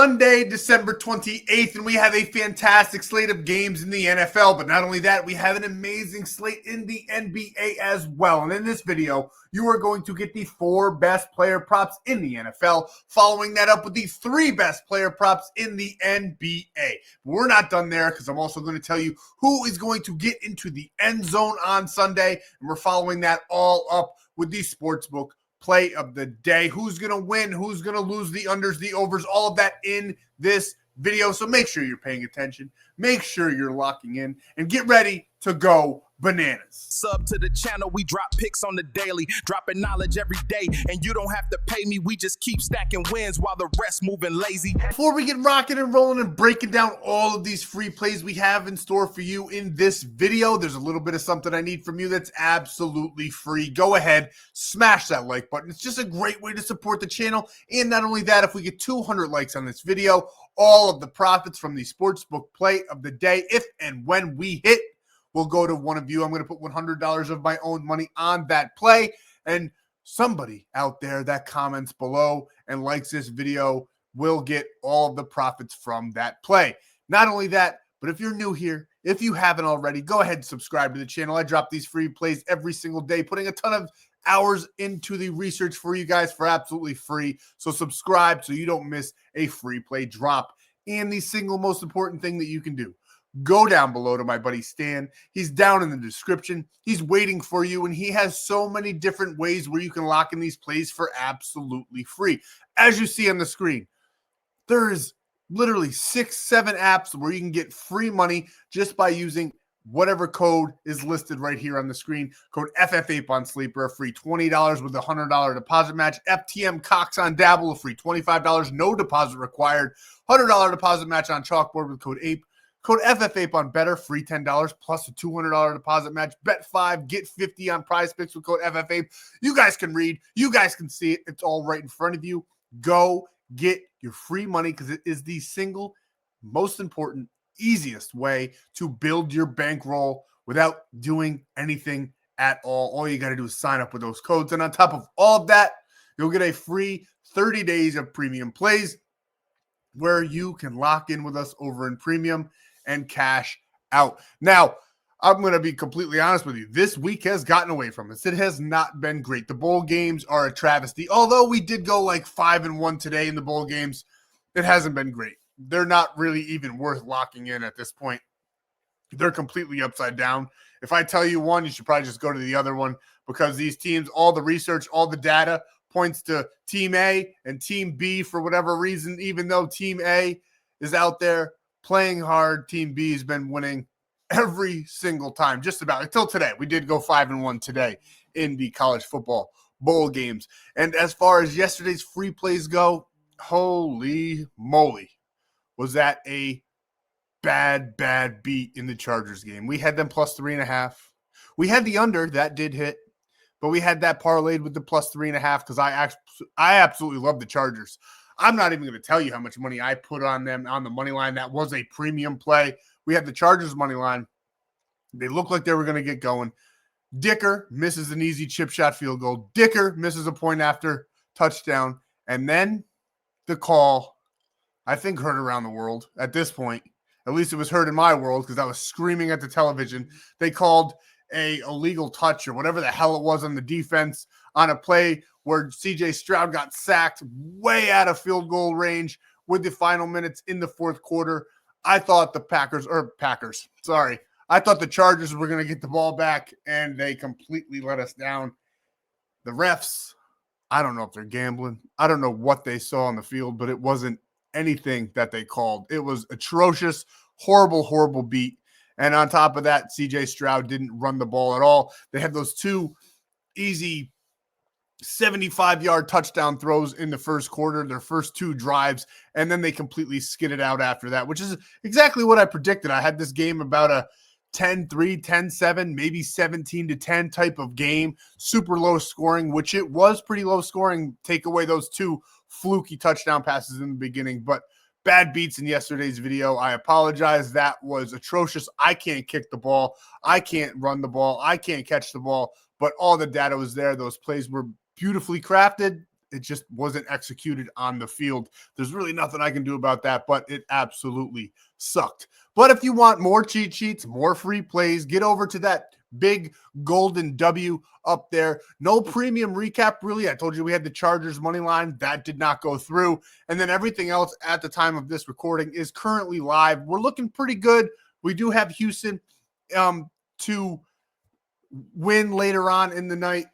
Sunday, December 28th, and we have a fantastic slate of games in the NFL. But not only that, we have an amazing slate in the NBA as well. And in this video, you are going to get the 4 best player props in the NFL, following that up with the 3 best player props in the NBA. But we're not done there, because I'm also going to tell you who is going to get into the end zone on Sunday, and we're following that all up with the Sportsbook play of the day. Who's going to win, who's going to lose, the unders, the overs, all of that in this video. So make sure you're paying attention, make sure you're locking in, and get ready to go bananas. Sub to the channel, we drop picks on the daily, dropping knowledge every day, and you don't have to pay me, we just keep stacking wins while the rest moving lazy. Before we get rocking and rolling and breaking down all of these free plays we have in store for you in this video, there's a little bit of something I need from you that's absolutely free. Go ahead, smash that like button. It's just a great way to support the channel. And not only that, if we get 200 likes on this video, all of the profits from the Sportsbook play of the day, if and when we hit, will go to one of you. I'm going to put $100 of my own money on that play. And somebody out there that comments below and likes this video will get all of the profits from that play. Not only that, but if you're new here, if you haven't already, go ahead and subscribe to the channel. I drop these free plays every single day, putting a ton of hours into the research for you guys for absolutely free. So subscribe so you don't miss a free play drop. And the single most important thing that you can do, go down below to my buddy Stan. He's down in the description. He's waiting for you, and he has so many different ways where you can lock in these plays for absolutely free. As you see on the screen, there's literally 6-7 apps where you can get free money just by using whatever code is listed right here on the screen. Code FFAPE on Sleeper, a free $20 with a $100 deposit match. FTM Cox on Dabble, a free $25, no deposit required. $100 deposit match on Chalkboard with code APE. Code FFAPE on Betr, free $10 plus a $200 deposit match. Bet 5, get 50 on Prizepicks with code FFAPE. You guys can read. You guys can see it. It's all right in front of you. Go get your free money, because it is the single most important, easiest way to build your bankroll without doing anything at all. All you got to do is sign up with those codes. And on top of all of that, you'll get a free 30 days of premium plays where you can lock in with us over in premium and cash out. Now, I'm going to be completely honest with you. This week has gotten away from us. It has not been great. The bowl games are a travesty. Although we did go like 5-1 today in the bowl games, it hasn't been great. They're not really even worth locking in at this point. They're completely upside down. If I tell you one, you should probably just go to the other one, because these teams, all the research, all the data points to Team A and Team B for whatever reason. Even though Team A is out there playing hard, Team B has been winning every single time, just about, until today. We did go 5-1 today in the college football bowl games. And as far as yesterday's free plays go, holy moly, was that a bad beat in the Chargers game. We had them plus 3.5. We had the under, that did hit, but we had that parlayed with the plus 3.5, because I absolutely love the Chargers. I'm not even going to tell you how much money I put on them on the money line. That was a premium play. We had the Chargers money line. They looked like they were going to get going. Dicker misses an easy chip shot field goal. Dicker misses a point after touchdown. And then the call, I think, heard around the world at this point. At least it was heard in my world, because I was screaming at the television. They called a illegal touch or whatever the hell it was on the defense on a play where CJ Stroud got sacked way out of field goal range with the final minutes in the fourth quarter. I thought the I thought the Chargers were going to get the ball back, and they completely let us down. The refs, I don't know if they're gambling. I don't know what they saw on the field, but it wasn't anything that they called. It was atrocious, horrible beat. And on top of that, CJ Stroud didn't run the ball at all. They had those 2 easy 75-yard touchdown throws in the first quarter, their first 2 drives, and then they completely skidded out after that, which is exactly what I predicted. I had this game about a 10-3, 10-7, maybe 17-10 type of game, super low scoring, which it was pretty low scoring. Take away those 2 fluky touchdown passes in the beginning, but bad beats in yesterday's video. I apologize. That was atrocious. I can't kick the ball. I can't run the ball. I can't catch the ball, but all the data was there. Those plays were beautifully crafted. it just wasn't executed on the field. There's really nothing I can do about that, but it absolutely sucked. But if you want more cheat sheets, more free plays, get over to that big golden W up there. No premium recap, really. I told you we had the Chargers money line. That did not go through. And then everything else at the time of this recording is currently live. We're looking pretty good. We do have Houston to win later on in the night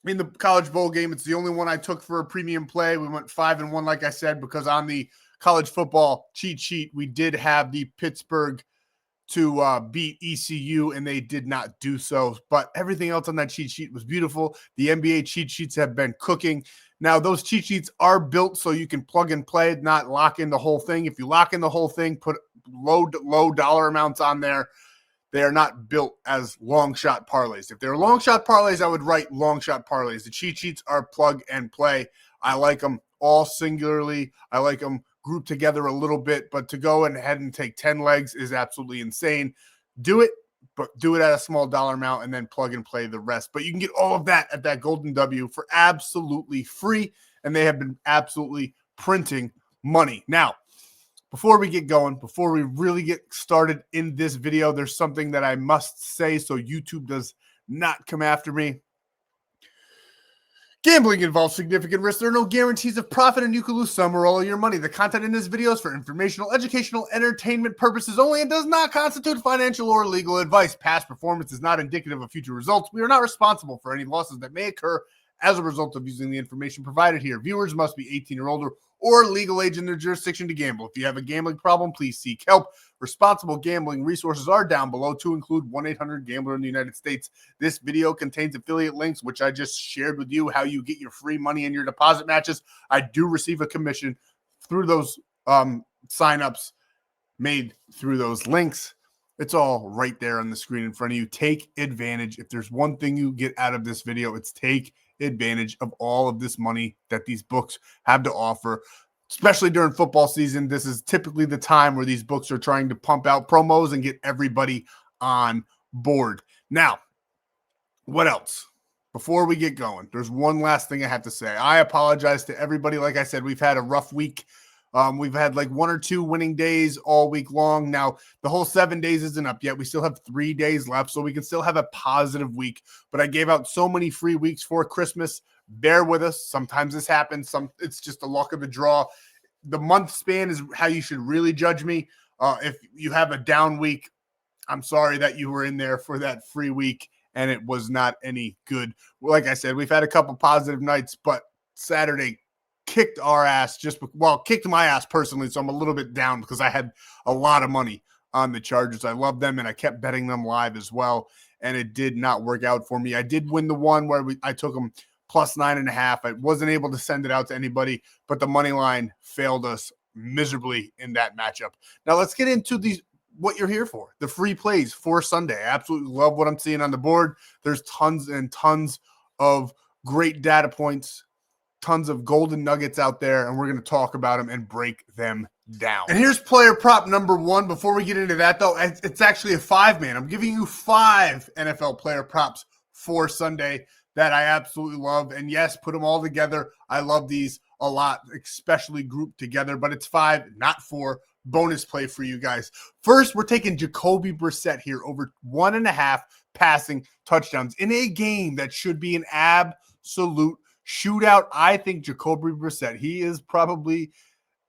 in the college bowl game. It's the only one I took for a premium play. We went 5-1, like I said, because on the college football cheat sheet, we did have the Pittsburgh to beat ECU, and they did not do so. But everything else on that cheat sheet was beautiful. The NBA cheat sheets have been cooking. Now, those cheat sheets are built so you can plug and play, not lock in the whole thing. If you lock in the whole thing, put low dollar amounts on there, they are not built as long shot parlays. If they're long shot parlays, I would write long shot parlays. The cheat sheets are plug and play. I like them all singularly. I like them grouped together a little bit, but to go ahead and take 10 legs is absolutely insane. Do it, but do it at a small dollar amount and then plug and play the rest. But you can get all of that at that Golden W for absolutely free, and they have been absolutely printing money. Now, before we get going, before we really get started in this video, there's something that I must say so YouTube does not come after me. Gambling involves significant risk. There are no guarantees of profit, and you can lose some or all of your money. The content in this video is for informational, educational, entertainment purposes only and does not constitute financial or legal advice. Past performance is not indicative of future results. We are not responsible for any losses that may occur as a result of using the information provided here. Viewers must be 18 or older or legal age in their jurisdiction to gamble. If you have a gambling problem, please seek help. Responsible gambling resources are down below, to include 1-800-GAMBLER in the United States. This video contains affiliate links, which I just shared with you, how you get your free money in your deposit matches. I do receive a commission through those signups made through those links. It's all right there on the screen in front of you. Take advantage. If there's one thing you get out of this video, it's take advantage of all of this money that these books have to offer, especially during football season. This is typically the time where these books are trying to pump out promos and get everybody on board. Now, what else? Before we get going, there's one last thing I have to say. I apologize to everybody. Like I said, we've had a rough week. We've had like 1 or 2 winning days all week long. Now, the whole 7 days isn't up yet. We still have 3 days left, so we can still have a positive week. But I gave out so many free weeks for Christmas. Bear with us. Sometimes this happens. It's just the luck of the draw. The month span is how you should really judge me. If you have a down week, I'm sorry that you were in there for that free week, and it was not any good. Like I said, we've had a couple positive nights, but Saturday kicked our ass, kicked my ass personally, so I'm a little bit down because I had a lot of money on the Chargers. I love them, and I kept betting them live as well, and it did not work out for me. I did win the one where I took them plus 9.5. I wasn't able to send it out to anybody, but the money line failed us miserably in that matchup. Now let's get into what you're here for, the free plays for Sunday. I absolutely love what I'm seeing on the board. There's tons and tons of great data points, tons of golden nuggets out there, and we're going to talk about them and break them down. And here's player prop number 1. Before we get into that, though, it's actually a 5-man. I'm giving you 5 NFL player props for Sunday that I absolutely love. And yes, put them all together. I love these a lot, especially grouped together, but it's 5, not 4. Bonus play for you guys. First, we're taking Jacoby Brissett here, over 1.5 passing touchdowns in a game that should be an absolute shootout. I think Jacoby Brissett, he is probably,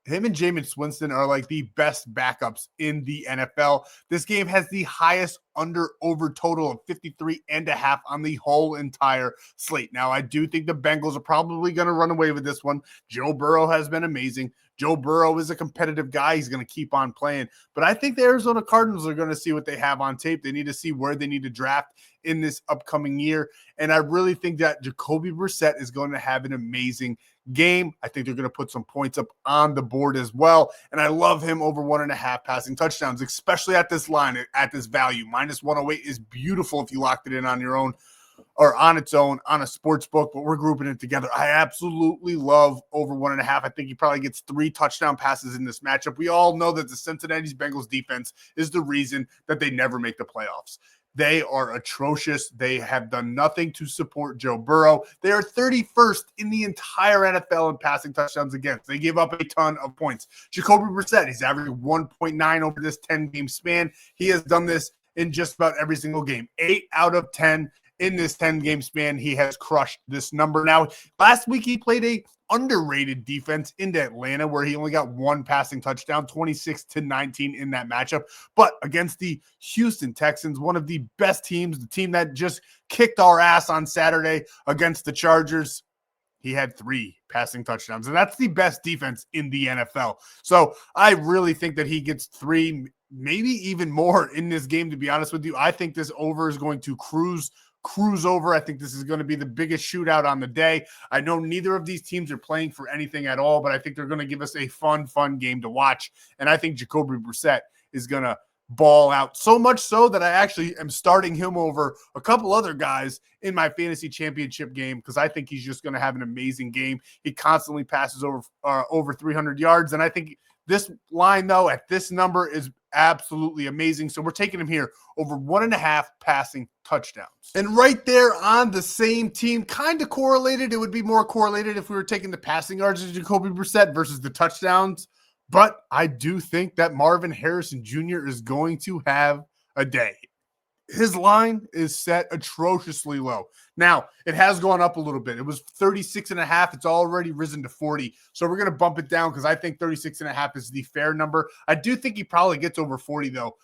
him and Jameis Winston are like the best backups in the NFL. This game has the highest under-over total of 53.5 on the whole entire slate. Now, I do think the Bengals are probably going to run away with this one. Joe Burrow has been amazing. Joe Burrow is a competitive guy. He's going to keep on playing. But I think the Arizona Cardinals are going to see what they have on tape. They need to see where they need to draft in this upcoming year. And I really think that Jacoby Brissett is going to have an amazing game. I think they're going to put some points up on the board as well. And I love him over 1.5 passing touchdowns, especially at this line, at this value. Minus 108 is beautiful if you locked it in on your own or on its own on a sports book, but we're grouping it together. I absolutely love over 1.5. I think he probably gets 3 touchdown passes in this matchup. We all know that the Cincinnati Bengals defense is the reason that they never make the playoffs. They are atrocious. They have done nothing to support Joe Burrow. They are 31st in the entire NFL in passing touchdowns against. They give up a ton of points. Jacoby Brissett, he's averaging 1.9 over this 10-game span. He has done this in just about every single game. 8 out of 10 in this 10-game span. He has crushed this number. Now, last week he played a underrated defense into Atlanta where he only got one passing touchdown, 26-19 in that matchup. But against the Houston Texans, one of the best teams, the team that just kicked our ass on Saturday against the Chargers, he had 3 passing touchdowns. And that's the best defense in the NFL. So I really think that he gets 3, maybe even more in this game, to be honest with you. I think this over is going to cruise over. I think this is going to be the biggest shootout on the day. I know neither of these teams are playing for anything at all, but I think they're going to give us a fun game to watch. And I think Jacoby Brissett is going to ball out, so much so that I actually am starting him over a couple other guys in my fantasy championship game because I think he's just going to have an amazing game. He constantly passes over 300 yards, and I think this line, though, at this number is absolutely amazing. So we're taking him here over 1.5 passing touchdowns. And right there on the same team, kind of correlated. It would be more correlated if we were taking the passing yards of Jacoby Brissett versus the touchdowns. But I do think that Marvin Harrison Jr. is going to have a day. His line is set atrociously low. Now, it has gone up a little bit. It was 36.5. It's already risen to 40. So we're going to bump it down because I think 36.5 is the fair number. I do think he probably gets over 40, though.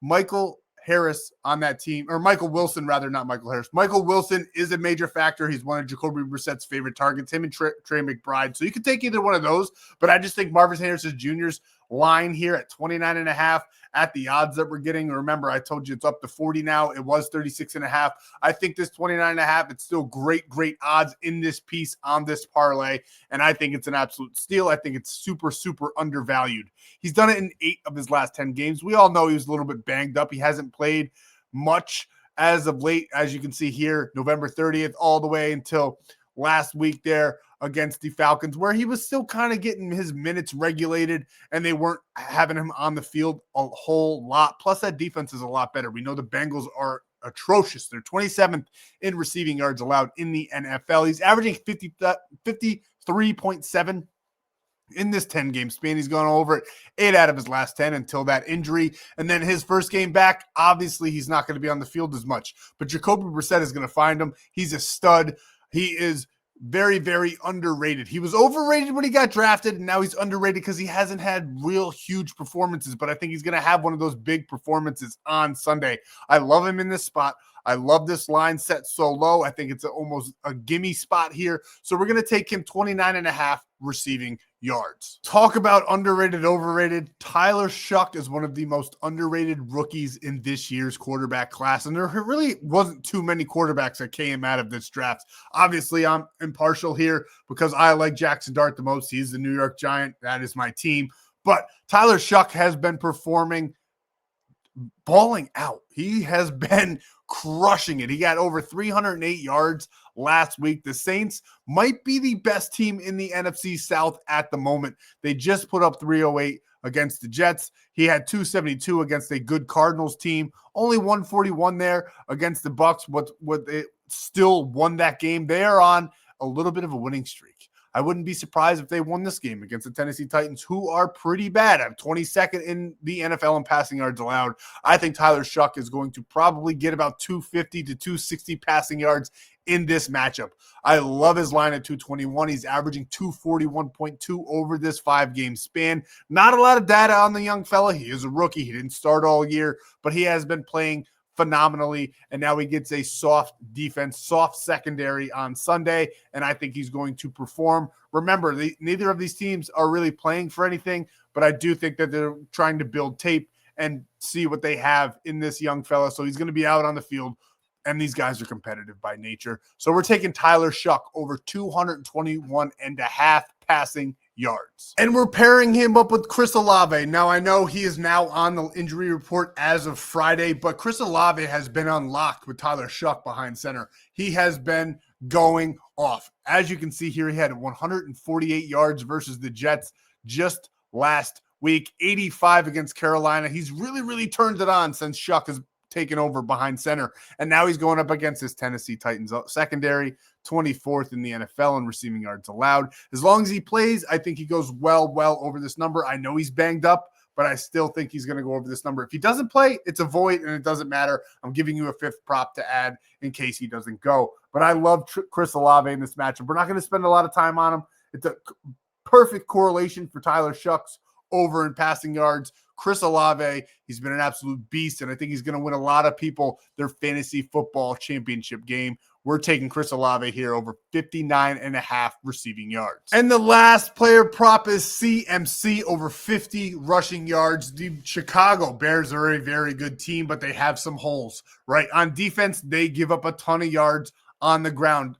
Michael Harris on that team, or Michael Wilson, rather, not Michael Harris. Michael Wilson is a major factor. He's one of Jacoby Brissett's favorite targets, him and Trey McBride. So you could take either one of those, but I just think Marvin Harrison Jr.'s line here at 29.5 at the odds that we're getting. Remember, I told you it's up to 40 now. It was 36.5. I think this 29.5, it's still great odds in this piece on this parlay, and I think it's an absolute steal. I think it's super undervalued. He's done it in 8 of his last 10 games. We all know he was a little bit banged up. He hasn't played much as of late, as you can see here, November 30th, all the way until last week there against the Falcons, where he was still kind of getting his minutes regulated and they weren't having him on the field a whole lot. Plus, that defense is a lot better. We know the Bengals are atrocious. They're 27th in receiving yards allowed in the NFL. He's averaging 53.7 in this 10-game span. He's gone over it 8 out of his last 10 until that injury. And then his first game back, obviously he's not going to be on the field as much. But Jacoby Brissett is going to find him. He's a stud. He is very underrated. He was overrated when he got drafted, and now he's underrated because he hasn't had real huge performances, but I think he's going to have one of those big performances on Sunday. I love him in this spot. I love this line set so low. I think it's almost a gimme spot here. So we're going to take him 29.5 receiving yards. Talk about underrated, overrated. Tyler Shuck is one of the most underrated rookies in this year's quarterback class. And there really wasn't too many quarterbacks that came out of this draft. Obviously, I'm impartial here because I like Jackson Dart the most. He's the New York Giant. That is my team. But Tyler Shuck has been performing, balling out. He has been crushing it. He got over 308 yards last week. The Saints might be the best team in the NFC South at the moment. They just put up 308 against the Jets. He had 272 against a good Cardinals team. Only 141 there against the Bucs. What they still won that game. They are on a little bit of a winning streak. I wouldn't be surprised if they won this game against the Tennessee Titans, who are pretty bad. I'm 22nd in the NFL in passing yards allowed. I think Tyler Shuck is going to probably get about 250 to 260 passing yards in this matchup. I love his line at 221. He's averaging 241.2 over this 5-game span. Not a lot of data on the young fella. He is a rookie. He didn't start all year, but he has been playing phenomenally, and now he gets a soft defense, soft secondary on Sunday, and I think he's going to perform. Remember, neither of these teams are really playing for anything, but I do think that they're trying to build tape and see what they have in this young fella, so he's going to be out on the field, and these guys are competitive by nature. So we're taking Tyler Shuck over 221.5 passing yards. And we're pairing him up with Chris Olave. Now, I know he is now on the injury report as of Friday, but Chris Olave has been unlocked with Tyler Shuck behind center. He has been going off. As you can see here, he had 148 yards versus the Jets just last week, 85 against Carolina. He's really turned it on since Shuck has taken over behind center. And now he's going up against his Tennessee Titans secondary, 24th in the NFL in receiving yards allowed. As long as he plays, I think he goes well over this number. I know he's banged up, but I still think he's going to go over this number. If he doesn't play, it's a void, and it doesn't matter. I'm giving you a fifth prop to add in case he doesn't go. But I love Chris Olave in this matchup. We're not going to spend a lot of time on him. It's a perfect correlation for Tyler Shucks over in passing yards. Chris Olave, he's been an absolute beast, and I think he's going to win a lot of people their fantasy football championship game. We're taking Chris Olave here over 59.5 receiving yards. And the last player prop is CMC over 50 rushing yards. The Chicago Bears are a very good team, but they have some holes, right? On defense, they give up a ton of yards on the ground.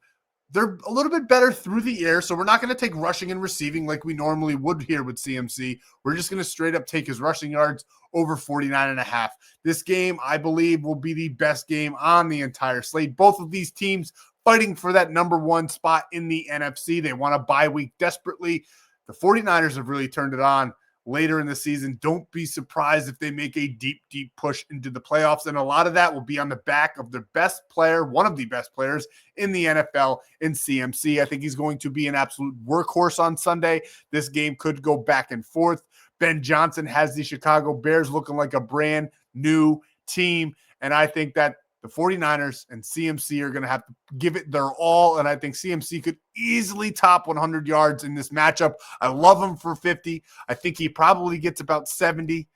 They're a little bit better through the air, so we're not going to take rushing and receiving like we normally would here with CMC. We're just going to straight up take his rushing yards over 49.5. This game, I believe, will be the best game on the entire slate. Both of these teams fighting for that number one spot in the NFC. They want a bye week desperately. The 49ers have really turned it on later in the season. Don't be surprised if they make a deep push into the playoffs. And a lot of that will be on the back of their best player, one of the best players in the NFL in CMC. I think he's going to be an absolute workhorse on Sunday. This game could go back and forth. Ben Johnson has the Chicago Bears looking like a brand new team. And I think that the 49ers and CMC are going to have to give it their all, and I think CMC could easily top 100 yards in this matchup. I love him for 50. I think he probably gets about 70,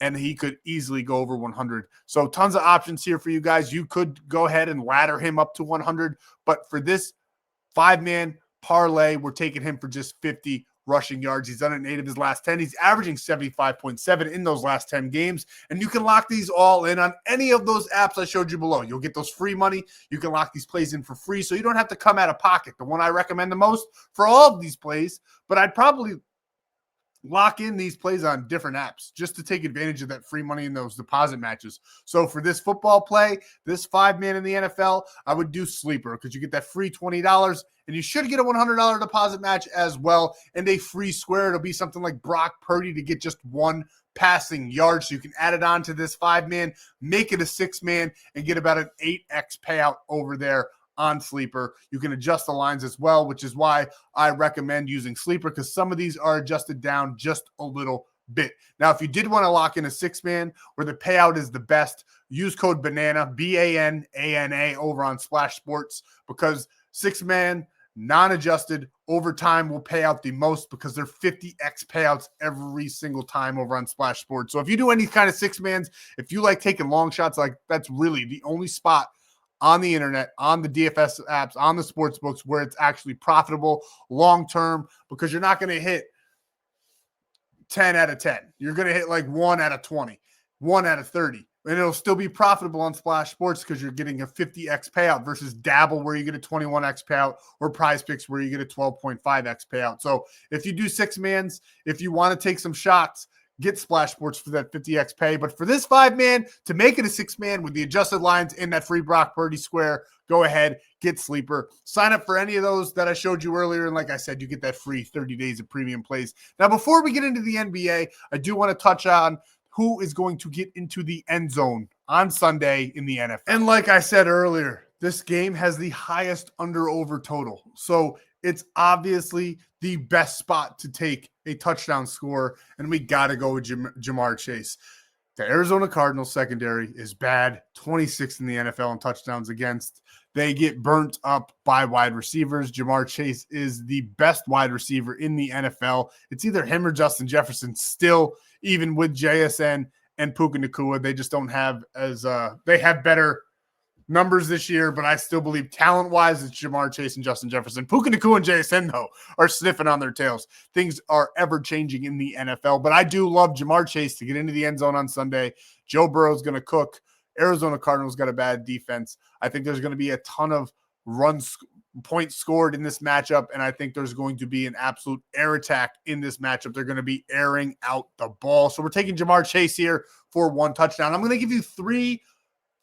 and he could easily go over 100. So tons of options here for you guys. You could go ahead and ladder him up to 100, but for this 5-man parlay, we're taking him for just 50 rushing yards. He's done it in 8 of his last 10. He's averaging 75.7 in those last 10 games. And you can lock these all in on any of those apps I showed you below. You'll get those free money. You can lock these plays in for free, so you don't have to come out of pocket. The one I recommend the most for all of these plays, but I'd probably lock in these plays on different apps just to take advantage of that free money in those deposit matches. So for this football play, this 5-man in the NFL, I would do Sleeper because you get that free $20, and you should get a $100 deposit match as well, and a free square. It'll be something like Brock Purdy to get just 1 passing yard. So you can add it on to this 5-man, make it a 6-man, and get about an 8x payout over there on Sleeper. You can adjust the lines as well, which is why I recommend using Sleeper, because some of these are adjusted down just a little bit. Now, if you did want to lock in a 6-man where the payout is the best, use code BANANA, BANANA, over on Splash Sports, because 6-man non-adjusted overtime will pay out the most because they're 50x payouts every single time over on Splash Sports. So if you do any kind of 6-mans, if you like taking long shots, like that's really the only spot on the internet, on the DFS apps, on the sports books where it's actually profitable long-term, because you're not going to hit 10 out of 10. You're going to hit like 1 out of 20, 1 out of 30. And it'll still be profitable on Splash Sports because you're getting a 50x payout versus Dabble where you get a 21x payout, or Prizepicks where you get a 12.5x payout. So if you do 6-mans, if you want to take some shots, get Splash Sports for that 50x pay. But for this 5-man, to make it a 6-man with the adjusted lines in that free Brock Purdy square, go ahead, get Sleeper. Sign up for any of those that I showed you earlier. And like I said, you get that free 30 days of premium plays. Now, before we get into the NBA, I do want to touch on who is going to get into the end zone on Sunday in the NFL. And like I said earlier, this game has the highest under-over total. So it's obviously the best spot to take a touchdown score, and we got to go with Jamar Chase. The Arizona Cardinals secondary is bad, 26th in the NFL in touchdowns against. They get burnt up by wide receivers. Jamar Chase is the best wide receiver in the NFL. It's either him or Justin Jefferson still, even with JSN and Puka Nacua. They just don't have they have better numbers this year, but I still believe talent-wise it's Jamar Chase and Justin Jefferson. Puka Nacua and JSN, though, are sniffing on their tails. Things are ever-changing in the NFL, but I do love Jamar Chase to get into the end zone on Sunday. Joe Burrow's going to cook. Arizona Cardinals got a bad defense. I think there's going to be a ton of points scored in this matchup, and I think there's going to be an absolute air attack in this matchup. They're going to be airing out the ball. So we're taking Jamar Chase here for 1 touchdown. I'm going to give you 3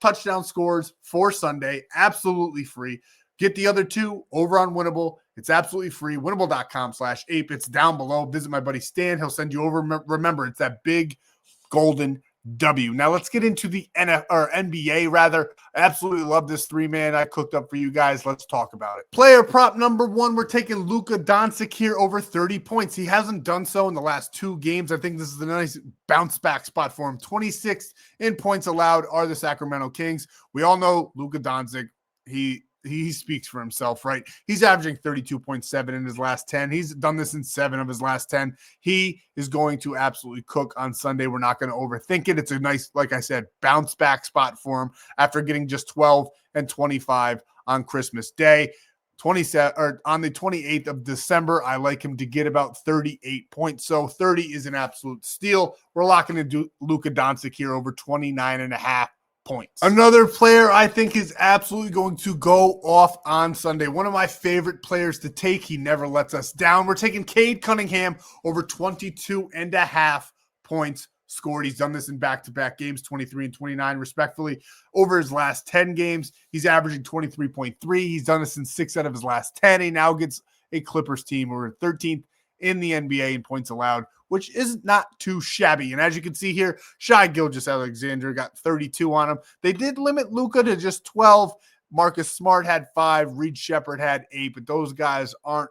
touchdown scores for Sunday, absolutely free. Get the other 2 over on Winible. It's absolutely free. Winible.com/ape. It's down below. Visit my buddy Stan. He'll send you over. Remember, it's that big golden W. Now let's get into the NBA rather. I absolutely love this three-man I cooked up for you guys. Let's talk about it. Player prop number 1, we're taking Luka Doncic here over 30 points. He hasn't done so in the last 2 games. I think this is a nice bounce back spot for him. 26th in points allowed are the Sacramento Kings. We all know Luka Doncic. He speaks for himself, right? He's averaging 32.7 in his last 10. He's done this in 7 of his last 10. He is going to absolutely cook on Sunday. We're not going to overthink it. It's a nice, like I said, bounce back spot for him after getting just 12 and 25 on Christmas Day. 27 or on the 28th of December, I like him to get about 38 points. So 30 is an absolute steal. We're locking into Luka Doncic here over 29.5 points. Another player I think is absolutely going to go off on Sunday. One of my favorite players to take. He never lets us down. We're taking Cade Cunningham over 22.5 points scored. He's done this in back-to-back games, 23 and 29 respectively. Over his last 10 games, he's averaging 23.3. He's done this in 6 out of his last 10. He now gets a Clippers team. We're 13th in the NBA in points allowed, which is not too shabby. And as you can see here, Shai Gilgeous-Alexander got 32 on him. They did limit Luka to just 12. Marcus Smart had 5. Reed Shepherd had 8. But those guys aren't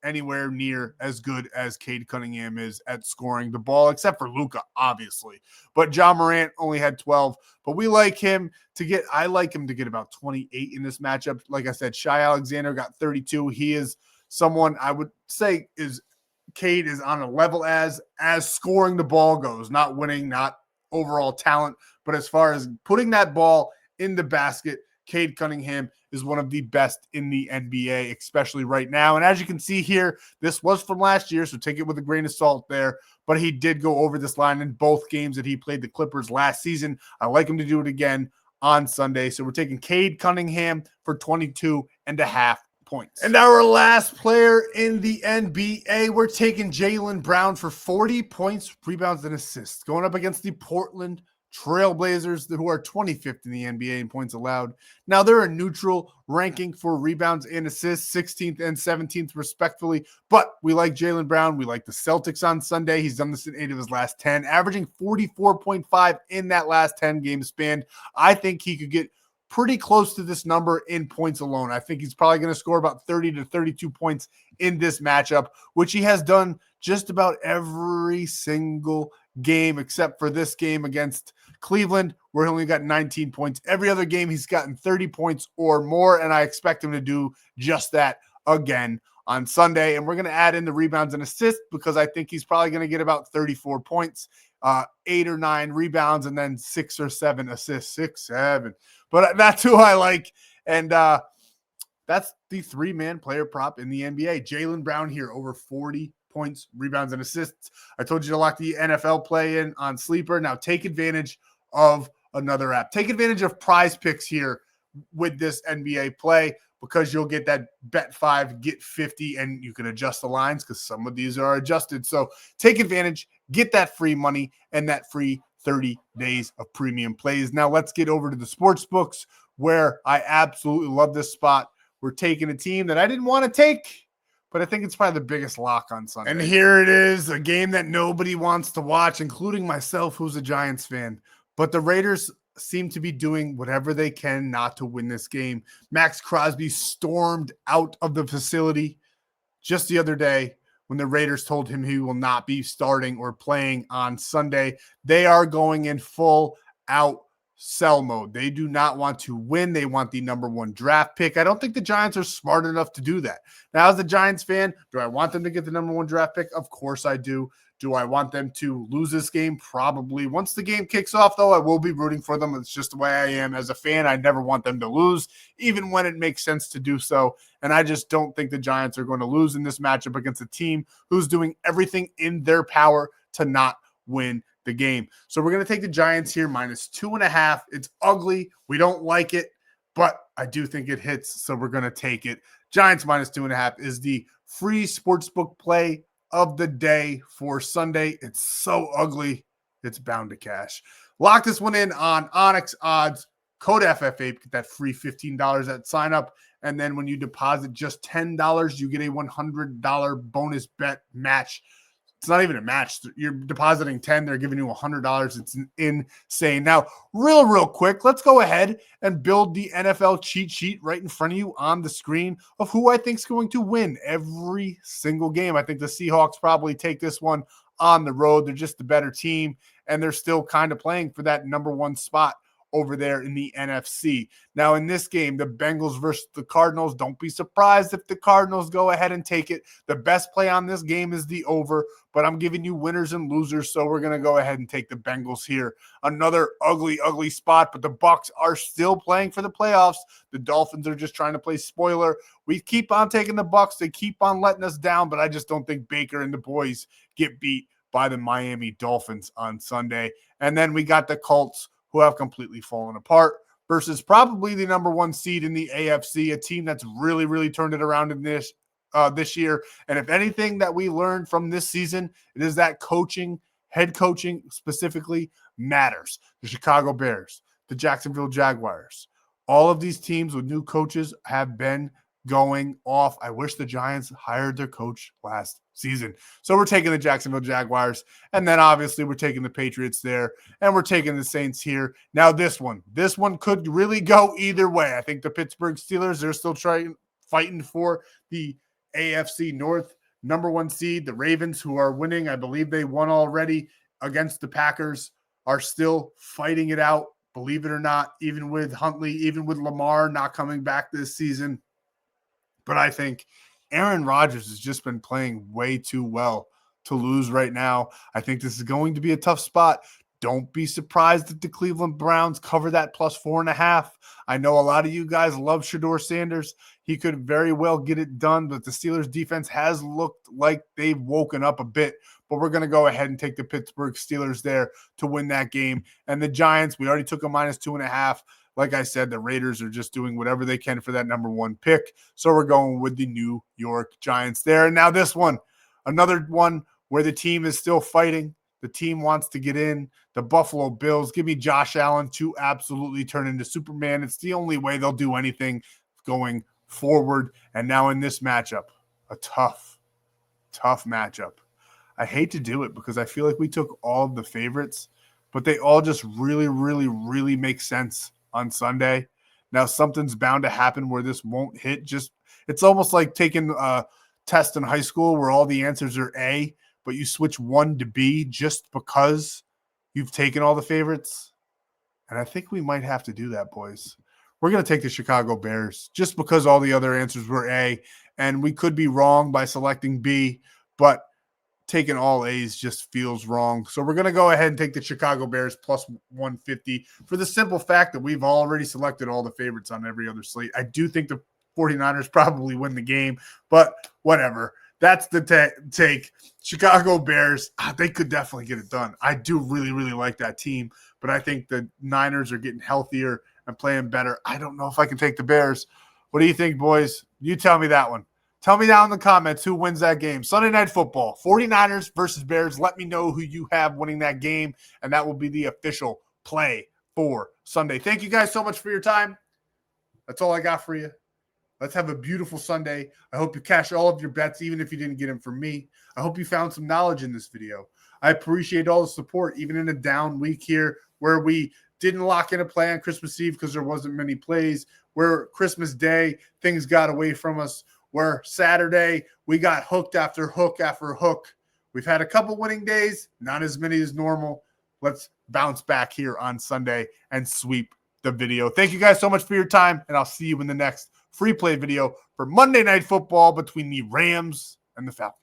anywhere near as good as Cade Cunningham is at scoring the ball, except for Luka, obviously. But Ja Morant only had 12. But I like him to get about 28 in this matchup. Like I said, Shai Alexander got 32. He is someone I would say Cade is on a level as scoring the ball goes, not winning, not overall talent, but as far as putting that ball in the basket, Cade Cunningham is one of the best in the NBA, especially right now. And as you can see here, this was from last year, so take it with a grain of salt there, but he did go over this line in both games that he played the Clippers last season. I like him to do it again on Sunday. So we're taking Cade Cunningham for 22.5 points. And our last player in the NBA, we're taking Jaylen Brown for 40 points, rebounds, and assists, going up against the Portland Trailblazers, who are 25th in the NBA in points allowed. Now, they're a neutral ranking for rebounds and assists, 16th and 17th respectively, but we like Jaylen Brown. We like the Celtics on Sunday. He's done this in 8 of his last 10, averaging 44.5 in that last 10 game span. I think he could get pretty close to this number in points alone. I think he's probably going to score about 30 to 32 points in this matchup, which he has done just about every single game except for this game against Cleveland, where he only got 19 points. Every other game, he's gotten 30 points or more, and I expect him to do just that again on Sunday. And we're going to add in the rebounds and assists because I think he's probably going to get about 34 points, 8 or 9 rebounds, and then 6 or 7 assists. 6, 7. But that's who I like. And that's the 3-man player prop in the NBA. Jaylen Brown here over 40 points, rebounds, and assists. I told you to lock the NFL play in on Sleeper. Now take advantage of another app. Take advantage of Prizepicks here with this NBA play because you'll get that bet 5, get 50, and you can adjust the lines because some of these are adjusted. So take advantage, get that free money, and that free 30 days of premium plays. Now let's get over to the sports books where I absolutely love this spot. We're taking a team that I didn't want to take, but I think it's probably the biggest lock on Sunday. And here it is, a game that nobody wants to watch, including myself, who's a Giants fan. But the Raiders seem to be doing whatever they can not to win this game. Max Crosby stormed out of the facility just the other day when the Raiders told him he will not be starting or playing on Sunday. They are going in full out sell mode. They do not want to win. They want the number 1 draft pick. I don't think the Giants are smart enough to do that. Now, as a Giants fan, do I want them to get the number 1 draft pick? Of course I do. Do I want them to lose this game? Probably. Once the game kicks off, though, I will be rooting for them. It's just the way I am as a fan. I never want them to lose, even when it makes sense to do so. And I just don't think the Giants are going to lose in this matchup against a team who's doing everything in their power to not win the game. So we're going to take the Giants here -2.5. It's ugly. We don't like it, but I do think it hits, so we're going to take it. Giants -2.5 is the free sportsbook play of the day for Sunday. It's so ugly, it's bound to cash. Lock this one in on ONYX odds. Code FFAPE, get that free $15 at sign up. And then when you deposit just $10, you get a $100 bonus bet match. It's not even a match. You're depositing 10. They're giving you $100. It's insane. Now, real quick, let's go ahead and build the NFL cheat sheet right in front of you on the screen of who I think is going to win every single game. I think the Seahawks probably take this one on the road. They're just the better team, and they're still kind of playing for that number one spot over there in the NFC. Now, in this game, the Bengals versus the Cardinals, don't be surprised if the Cardinals go ahead and take it. The best play on this game is the over, but I'm giving you winners and losers, so we're going to go ahead and take the Bengals here. Another ugly spot, but the Bucs are still playing for the playoffs. The Dolphins are just trying to play spoiler. We keep on taking the Bucs. They keep on letting us down, but I just don't think Baker and the boys get beat by the Miami Dolphins on Sunday. And then we got the Colts, who have completely fallen apart, versus probably the number one seed in the AFC, a team that's really turned it around in this year. And if anything that we learned from this season, it is that coaching, head coaching specifically, matters. The Chicago Bears, the Jacksonville Jaguars, all of these teams with new coaches have been going off. I wish the Giants hired their coach last season. So we're taking the Jacksonville Jaguars, and then obviously we're taking the Patriots there, and we're taking the Saints here. Now this one could really go either way. I think the Pittsburgh Steelers, they're still fighting for the AFC North number one seed. The Ravens, who are winning, I believe they won already against the Packers, are still fighting it out, believe it or not, even with Huntley, even with Lamar not coming back this season. But I think Aaron Rodgers has just been playing way too well to lose right now. I think this is going to be a tough spot. Don't be surprised if the Cleveland Browns cover that plus 4.5. I know a lot of you guys love Shedeur Sanders. He could very well get it done, but the Steelers defense has looked like they've woken up a bit. But we're going to go ahead and take the Pittsburgh Steelers there to win that game. And the Giants, we already took a minus 2.5. Like I said, the Raiders are just doing whatever they can for that number one pick. So we're going with the New York Giants there. And now this one, another one where the team is still fighting. The team wants to get in. The Buffalo Bills, give me Josh Allen to absolutely turn into Superman. It's the only way they'll do anything going forward. And now in this matchup, a tough matchup. I hate to do it because I feel like we took all of the favorites, but they all just really make sense on Sunday. Now something's bound to happen where this won't hit. It's almost like taking a test in high school where all the answers are A, but you switch one to B just because you've taken all the favorites. And I think we might have to do that, boys. We're going to take the Chicago Bears just because all the other answers were A, and we could be wrong by selecting B, but taking all A's just feels wrong. So we're going to go ahead and take the Chicago Bears plus 150 for the simple fact that we've already selected all the favorites on every other slate. I do think the 49ers probably win the game, but whatever. That's the take. Chicago Bears, they could definitely get it done. I do really like that team, but I think the Niners are getting healthier and playing better. I don't know if I can take the Bears. What do you think, boys? You tell me that one. Tell me down in the comments who wins that game. Sunday Night Football, 49ers versus Bears. Let me know who you have winning that game, and that will be the official play for Sunday. Thank you guys so much for your time. That's all I got for you. Let's have a beautiful Sunday. I hope you cash all of your bets, even if you didn't get them from me. I hope you found some knowledge in this video. I appreciate all the support, even in a down week here where we didn't lock in a play on Christmas Eve because there wasn't many plays, where Christmas Day, things got away from us, where Saturday, we got hooked after hook after hook. We've had a couple winning days, not as many as normal. Let's bounce back here on Sunday and sweep the video. Thank you guys so much for your time, and I'll see you in the next free play video for Monday Night Football between the Rams and the Falcons.